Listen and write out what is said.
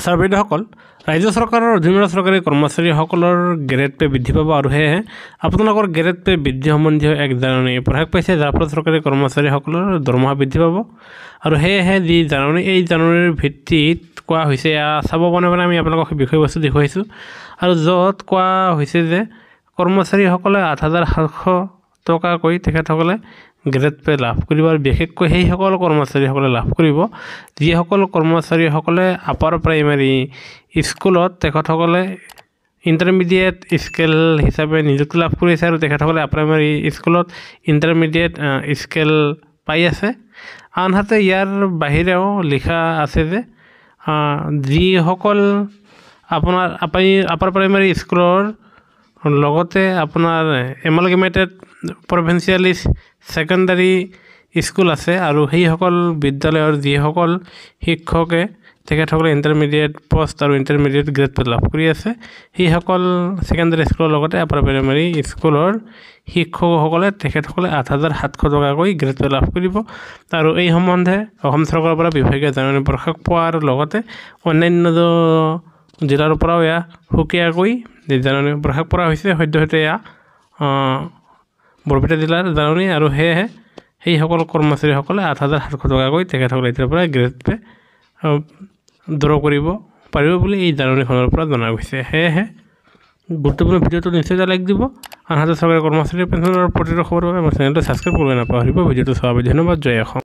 Sir বাইদেউসকল, ৰাজ্য চৰকাৰৰ অধীনৰ চৰকাৰী কৰ্মচাৰীসকলৰ গ্ৰেড পে বৃদ্ধি পাব আৰু সেয়েহে আপোনালোকৰ গ্ৰেড পে বৃদ্ধি সম্বন্ধীয় এক জাননী প্ৰকাশ পাইছে, যাৰ ফলত চৰকাৰী কৰ্মচাৰীসকলৰ দৰমহা বৃদ্ধি পাব। আৰু সেয়েহে যি জাননী, এই জাননীৰ ভিত্তিত কোৱা হৈছে, চাব মনে মনে আমি আপোনালোকক বিষয়বস্তু দেখুৱাইছোঁ। আৰু য'ত কোৱা হৈছে যে কৰ্মচাৰীসকলে 8,700 টকাকৈ তেখেতসকলে গ্ৰেড পে লাভ কৰিব, আৰু বিশেষকৈ সেইসকল কৰ্মচাৰীসকলে লাভ কৰিব যিসকল কৰ্মচাৰীসকলে আপাৰ প্ৰাইমেৰী স্কুলত তেখেতসকলে ইণ্টাৰমিডিয়েট স্কেল হিচাপে নিযুক্তি লাভ কৰিছে, আৰু তেখেতসকলে আপাৰ প্ৰাইমেৰী স্কুলত ইণ্টাৰমিডিয়েট স্কেল পাই আছে। আনহাতে ইয়াৰ বাহিৰেও লিখা আছে যে যিসকল আপোনাৰ আপাৰ প্ৰাইমেৰী স্কুলৰ লগতে আপোনাৰ এমালগেমেটেড প্ৰভিঞ্চিয়েলি ছেকেণ্ডাৰী স্কুল আছে, আৰু সেইসকল বিদ্যালয়ৰ যিসকল শিক্ষকে তেখেতসকলে ইণ্টাৰমিডিয়েট পষ্ট আৰু ইণ্টাৰমিডিয়েট গ্ৰেড পে লাভ কৰি আছে, সেইসকল ছেকেণ্ডাৰী স্কুলৰ লগতে আপাৰ প্ৰাইমেৰী স্কুলৰ শিক্ষকসকলে তেখেতসকলে 8,700 টকাকৈ গ্ৰেড পে লাভ কৰিব। আৰু এই সম্বন্ধে অসম চৰকাৰৰ পৰা বিভাগীয় জাননী প্ৰকাশ পোৱাৰ লগতে অন্যান্য জিলাৰ পৰাও এয়া সুকীয়াকৈ জাননী প্ৰকাশ কৰা হৈছে। সদ্যহতে এয়া বৰপেটা জিলাৰ জাননী, আৰু সেয়েহে সেইসকল কৰ্মচাৰীসকলে 8,700 টকাকৈ তেখেতসকলে এতিয়াৰ পৰা গ্ৰেড পে ড্ৰ কৰিব পাৰিব বুলি এই জাননীখনৰ পৰা জনা গৈছে। সেয়েহে গুৰুত্বপূৰ্ণ ভিডিঅ'টো নিশ্চয় এটা লাইক দিব। আনহাতে চৰকাৰী কৰ্মচাৰী পেঞ্চনৰ প্ৰতিটো খবৰ বাবে আমাৰ চেনেলটো ছাবস্ক্ৰাইব কৰিব নাপাহৰিব। ভিডিঅ'টো চোৱাৰ বাবে ধন্যবাদ। জয় অসম।